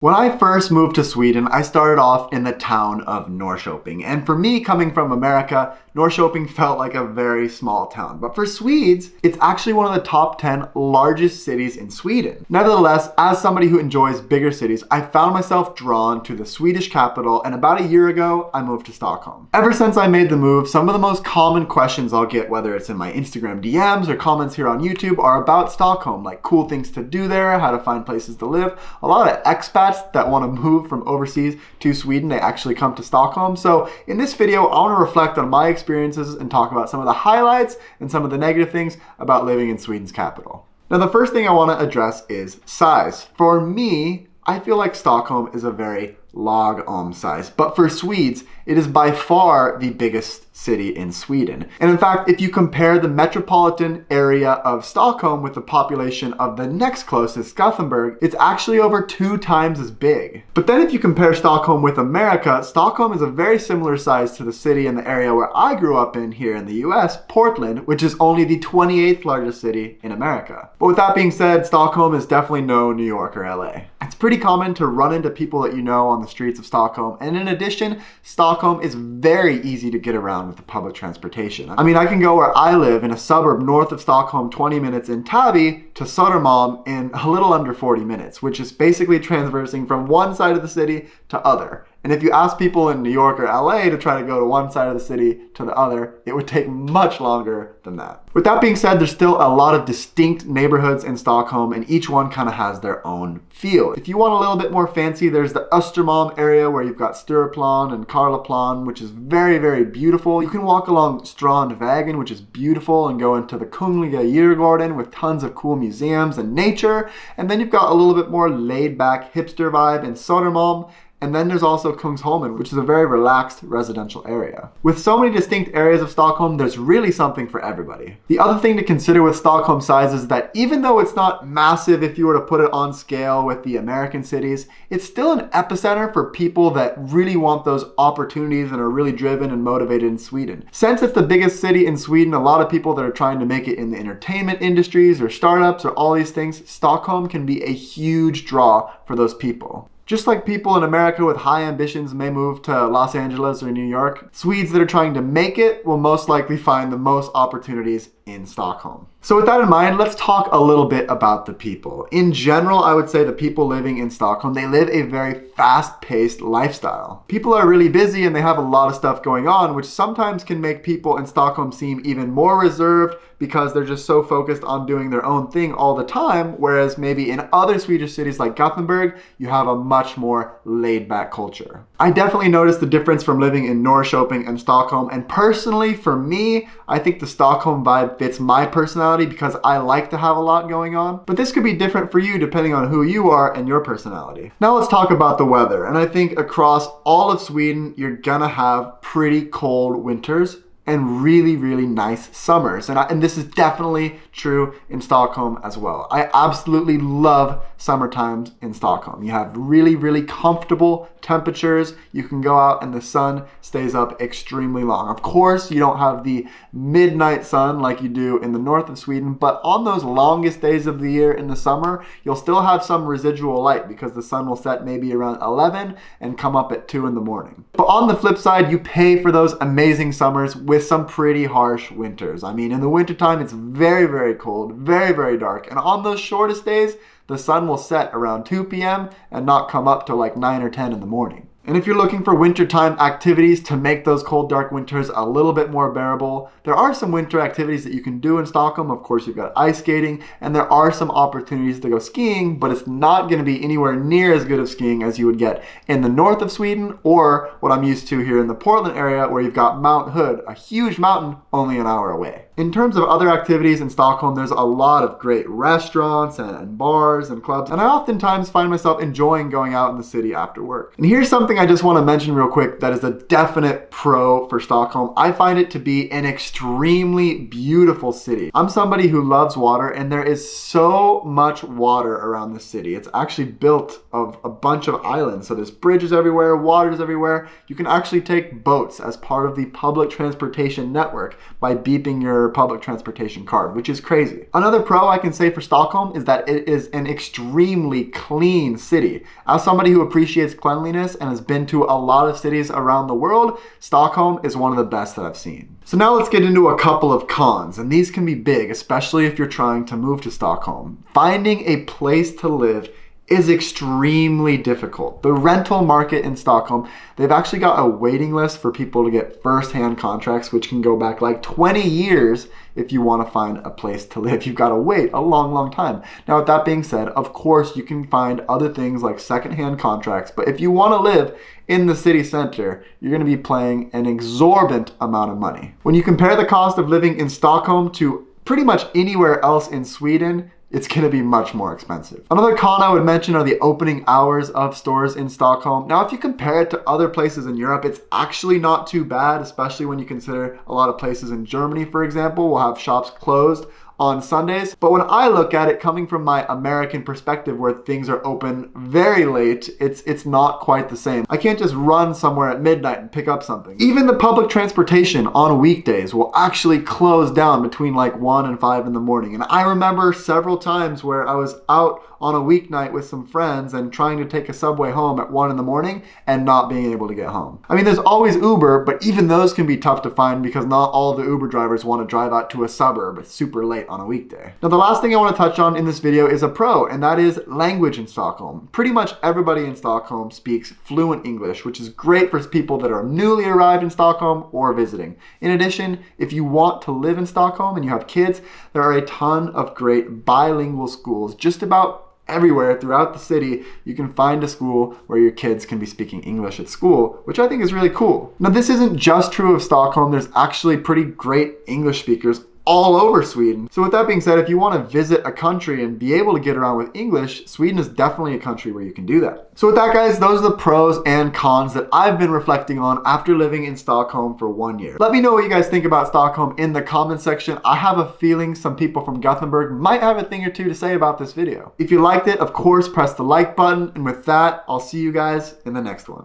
When I first moved to Sweden, I started off in the town of Norrköping. And for me, coming from America, Norrköping felt like a very small town. But for Swedes, it's actually one of the top 10 largest cities in Sweden. Nevertheless, as somebody who enjoys bigger cities, I found myself drawn to the Swedish capital, and about a year ago, I moved to Stockholm. Ever since I made the move, some of the most common questions I'll get, whether it's in my Instagram DMs or comments here on YouTube, are about Stockholm, like cool things to do there, how to find places to live. A lot of expats that want to move from overseas to Sweden, they actually come to Stockholm. So in this video, I want to reflect on my experiences and talk about some of the highlights and some of the negative things about living in Sweden's capital. Now, the first thing I want to address is size. For me, I feel like Stockholm is a very lagom size, but for Swedes, it is by far the biggest city in Sweden. And in fact, if you compare the metropolitan area of Stockholm with the population of the next closest, Gothenburg, it's actually over 2 times as big. But then if you compare Stockholm with America, Stockholm is a very similar size to the city in the area where I grew up in here in the US, Portland, which is only the 28th largest city in America. But with that being said, Stockholm is definitely no New York or LA. It's pretty common to run into people that you know on the streets of Stockholm, and in addition, Stockholm is very easy to get around with the public transportation. I mean, I can go where I live in a suburb north of Stockholm, 20 minutes in Täby, to Södermalm in a little under 40 minutes, which is basically traversing from one side of the city to other. And if you ask people in New York or LA to try to go to one side of the city to the other, it would take much longer than that. With that being said, there's still a lot of distinct neighborhoods in Stockholm, and each one kind of has their own feel. If you want a little bit more fancy, there's the Östermalm area where you've got Stureplan and Karlaplan, which is very, very beautiful. You can walk along Strandvägen, which is beautiful, and go into the Kungliga Djurgården with tons of cool museums and nature. And then you've got a little bit more laid-back hipster vibe in Södermalm. And then there's also Kungsholmen, which is a very relaxed residential area. With so many distinct areas of Stockholm, there's really something for everybody. The other thing to consider with Stockholm size is that even though it's not massive if you were to put it on scale with the American cities, it's still an epicenter for people that really want those opportunities and are really driven and motivated in Sweden. Since it's the biggest city in Sweden, a lot of people that are trying to make it in the entertainment industries or startups or all these things, Stockholm can be a huge draw for those people. Just like people in America with high ambitions may move to Los Angeles or New York, Swedes that are trying to make it will most likely find the most opportunities in Stockholm. So with that in mind, let's talk a little bit about the people. In general, I would say the people living in Stockholm, they live a very fast-paced lifestyle. People are really busy and they have a lot of stuff going on, which sometimes can make people in Stockholm seem even more reserved because they're just so focused on doing their own thing all the time, whereas maybe in other Swedish cities like Gothenburg, you have a much more laid-back culture. I definitely noticed the difference from living in Norrköping and Stockholm, and personally, for me, I think the Stockholm vibe fits my personality because I like to have a lot going on. But this could be different for you depending on who you are and your personality. Now let's talk about the weather. And I think across all of Sweden, you're gonna have pretty cold winters and really, really nice summers. And this is definitely true in Stockholm as well. I absolutely love summer times in Stockholm. You have really, really comfortable temperatures. You can go out and the sun stays up extremely long. Of course, you don't have the midnight sun like you do in the north of Sweden, but on those longest days of the year in the summer, you'll still have some residual light because the sun will set maybe around 11 and come up at 2 in the morning. But on the flip side, you pay for those amazing summers with some pretty harsh winters. I mean, in the wintertime, it's very, very cold, very, very dark. And on those shortest days, the sun will set around 2 p.m. and not come up till like 9 or 10 in the morning. And if you're looking for wintertime activities to make those cold, dark winters a little bit more bearable, there are some winter activities that you can do in Stockholm. Of course, you've got ice skating, and there are some opportunities to go skiing, but it's not going to be anywhere near as good of skiing as you would get in the north of Sweden, or what I'm used to here in the Portland area, where you've got Mount Hood, a huge mountain only an hour away. In terms of other activities in Stockholm, there's a lot of great restaurants and bars and clubs, and I oftentimes find myself enjoying going out in the city after work. And here's something thing I just want to mention real quick that is a definite pro for Stockholm. I find it to be an extremely beautiful city. I'm somebody who loves water, and there is so much water around the city. It's actually built of a bunch of islands. So there's bridges everywhere, waters everywhere. You can actually take boats as part of the public transportation network by beeping your public transportation card, which is crazy. Another pro I can say for Stockholm is that it is an extremely clean city. As somebody who appreciates cleanliness and has been to a lot of cities around the world, Stockholm is one of the best that I've seen. So now let's get into a couple of cons, and these can be big, especially if you're trying to move to Stockholm. Finding a place to live is extremely difficult. The rental market in Stockholm, they've actually got a waiting list for people to get first-hand contracts, which can go back like 20 years if you want to find a place to live. You've got to wait a long, long time. Now, with that being said, of course, you can find other things like second-hand contracts, but if you want to live in the city center, you're going to be paying an exorbitant amount of money. When you compare the cost of living in Stockholm to pretty much anywhere else in Sweden, it's going to be much more expensive. Another con I would mention are the opening hours of stores in Stockholm. Now, if you compare it to other places in Europe, it's actually not too bad, especially when you consider a lot of places in Germany, for example, will have shops closed on Sundays. But when I look at it coming from my American perspective where things are open very late, it's not quite the same. I can't just run somewhere at midnight and pick up something. Even the public transportation on weekdays will actually close down between like 1 and 5 in the morning. And I remember several times where I was out on a weeknight with some friends and trying to take a subway home at 1 in the morning and not being able to get home. I mean, there's always Uber, but even those can be tough to find because not all the Uber drivers want to drive out to a suburb super late on a weekday. Now, the last thing I want to touch on in this video is a pro, and that is language in Stockholm. Pretty much everybody in Stockholm speaks fluent English, which is great for people that are newly arrived in Stockholm or visiting. In addition, if you want to live in Stockholm and you have kids, there are a ton of great bilingual schools. Just about everywhere throughout the city, you can find a school where your kids can be speaking English at school, which I think is really cool. Now, this isn't just true of Stockholm. There's actually pretty great English speakers all over Sweden. So with that being said, if you want to visit a country and be able to get around with English, Sweden is definitely a country where you can do that. So with that, guys, those are the pros and cons that I've been reflecting on after living in Stockholm for 1 year. Let me know what you guys think about Stockholm in the comment section. I have a feeling some people from Gothenburg might have a thing or two to say about this video. If you liked it, of course, press the like button. And with that, I'll see you guys in the next one.